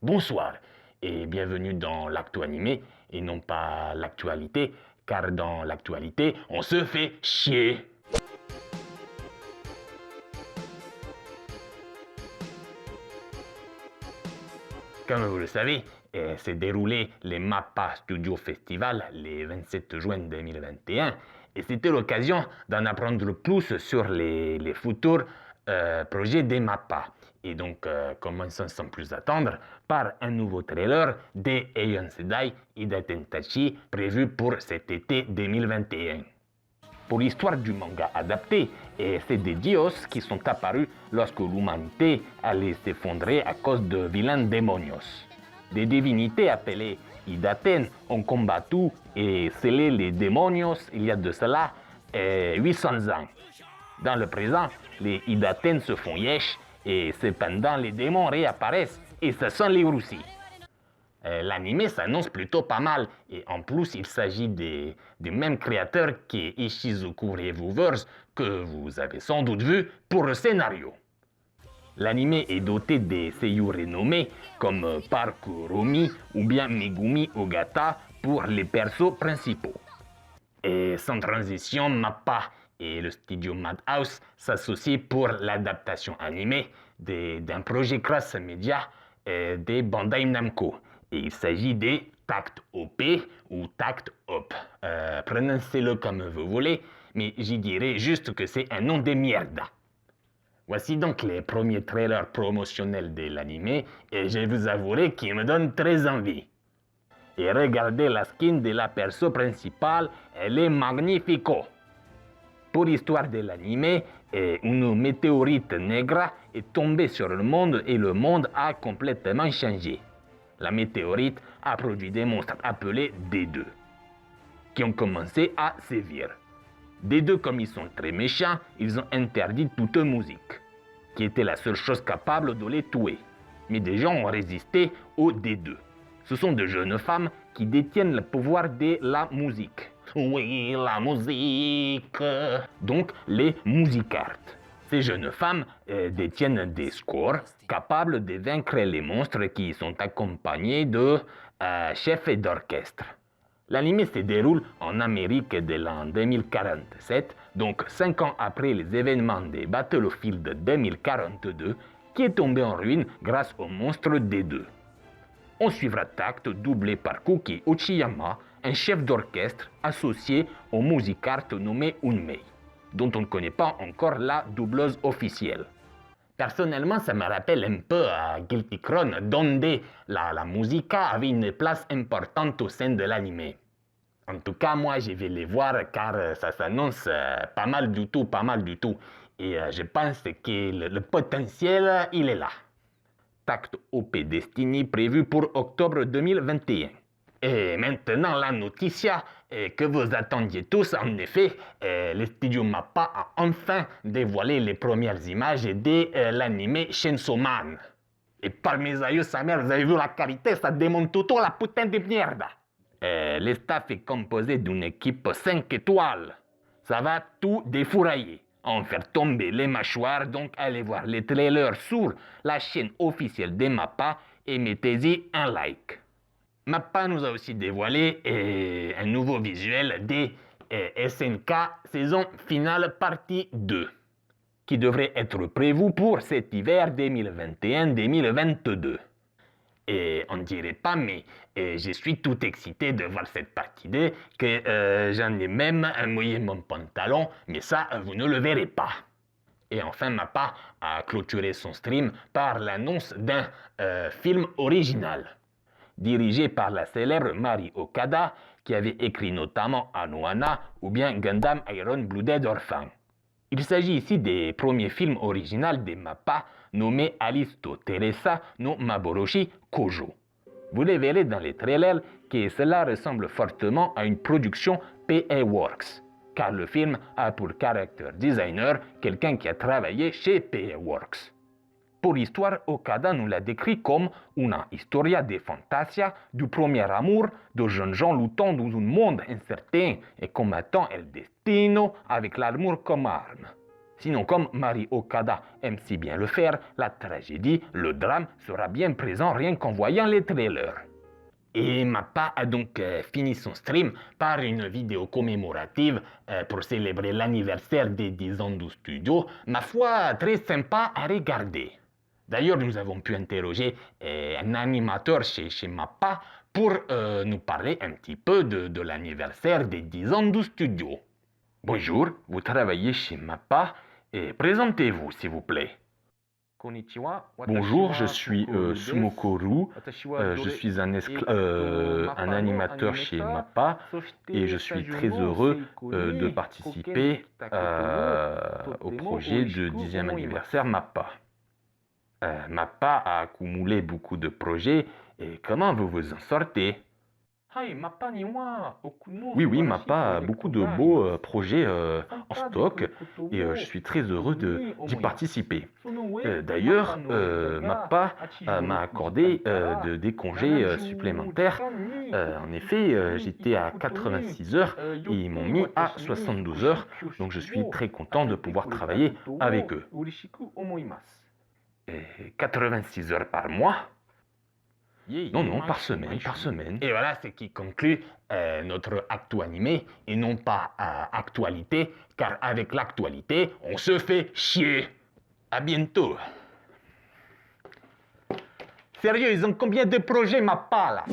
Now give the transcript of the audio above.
Bonsoir et bienvenue dans l'actu animé et non pas l'actualité, car dans l'actualité, on se fait chier. Comme vous le savez, s'est déroulé les MAPPA Studio Festival le 27 juin 2021 et c'était l'occasion d'en apprendre plus sur les futurs projets des MAPPA. Et donc, commençons sans plus attendre par un nouveau trailer de Heian Sedai Ida Tentachi prévu pour cet été 2021. Pour l'histoire du manga adapté, c'est des dios qui sont apparus lorsque l'humanité allait s'effondrer à cause de vilains démonios. Des divinités appelées Idaten ont combattu et scellé les démonios il y a de cela 800 ans. Dans le présent, les Idaten se font yesh et cependant les démons réapparaissent et ça sent les roussis. L'anime s'annonce plutôt pas mal et en plus il s'agit des mêmes créateurs que Ishizuku Reviewers que vous avez sans doute vu pour le scénario. L'anime est doté des seiyuu renommés comme Park Romi ou bien Megumi Ogata pour les persos principaux. Et sans transition, MAPPA et le studio Madhouse s'associent pour l'adaptation animée d'un projet cross média des Bandai Namco. Et il s'agit des Tact OP ou Tact Op. Prononcez-le comme vous voulez, mais j'y dirais juste que c'est un nom de merde. Voici donc les premiers trailers promotionnels de l'anime et je vous avouerai qu'ils me donnent très envie. Et regardez la skin de la perso principale, elle est magnifico. Pour l'histoire de l'anime, une météorite nègre est tombée sur le monde et le monde a complètement changé. La météorite a produit des monstres appelés D2, qui ont commencé à sévir. D2, comme ils sont très méchants, ils ont interdit toute musique, qui était la seule chose capable de les tuer. Mais des gens ont résisté aux D2. Ce sont de jeunes femmes qui détiennent le pouvoir de la musique. Oui, la musique. Donc, les musicartes. Ces jeunes femmes détiennent des scores capables de vaincre les monstres qui sont accompagnés de chefs d'orchestre. L'anime se déroule en Amérique de l'an 2047, donc 5 ans après les événements de Battlefield 2042, qui est tombé en ruine grâce aux monstres D2. On suivra Tact, doublé par Kuki Uchiyama, un chef d'orchestre associé au musicarte nommé Unmei, dont on ne connaît pas encore la doubleuse officielle. Personnellement, ça me rappelle un peu à Guilty Crown, donde la musica avait une place importante au sein de l'anime. En tout cas, moi, je vais les voir car ça s'annonce pas mal du tout. Et je pense que le potentiel, il est là. Tact OP Destiny prévu pour octobre 2021. Et maintenant, la noticia que vous attendiez tous, en effet, le studio MAPPA a enfin dévoilé les premières images de l'anime Chainsaw Man. Et par mes aïeux, sa mère, vous avez vu la qualité, ça démonte tout la putain de merde. Le staff est composé d'une équipe 5 étoiles. Ça va tout défourailler. En faire tomber les mâchoires, donc allez voir les trailers sur la chaîne officielle des MAPPA et mettez-y un like. MAPPA nous a aussi dévoilé un nouveau visuel des SNK saison finale partie 2, qui devrait être prévu pour cet hiver 2021-2022. Et on ne dirait pas, mais je suis tout excité de voir cette partie 2, que j'en ai même mouillé mon pantalon, mais ça, vous ne le verrez pas. Et enfin, MAPPA a clôturé son stream par l'annonce d'un film original, dirigé par la célèbre Mari Okada, qui avait écrit notamment Anohana ou bien Gundam Iron Blooded Orphan. Il s'agit ici des premiers films originaux des MAPPA nommés Alice to Teresa no Maboroshi Kojo. Vous les verrez dans les trailers que cela ressemble fortement à une production PA Works, car le film a pour character designer quelqu'un qui a travaillé chez PA Works. Pour l'histoire, Okada nous l'a décrit comme una historia de fantasia du premier amour de jeunes gens luttant dans un monde incertain et combattant el destino avec l'amour comme arme. Sinon, comme Mari Okada aime si bien le faire, la tragédie, le drame sera bien présent rien qu'en voyant les trailers. Et Mappa a donc fini son stream par une vidéo commémorative pour célébrer l'anniversaire des 10 ans du studio, ma foi très sympa à regarder. D'ailleurs, nous avons pu interroger un animateur chez Mappa pour nous parler un petit peu de l'anniversaire des 10 ans du studio. Bonjour, vous travaillez chez Mappa et présentez-vous s'il vous plaît. Bonjour, je suis Sumokoru, je suis un animateur chez MAPPA et je suis très heureux de participer au projet de 10e anniversaire MAPPA. Mappa a accumulé beaucoup de projets et comment vous vous en sortez? Oui, MAPPA a beaucoup de beaux projets en stock et je suis très heureux d'y participer. D'ailleurs, MAPPA m'a accordé des congés supplémentaires. En effet, j'étais à 86 heures et ils m'ont mis à 72 heures, donc je suis très content de pouvoir travailler avec eux. 86 heures par mois? Non, par semaine. Et voilà ce qui conclut notre actu animé et non pas actualité, car avec l'actualité, on se fait chier. À bientôt. Sérieux, ils ont combien de projets, Mappa là?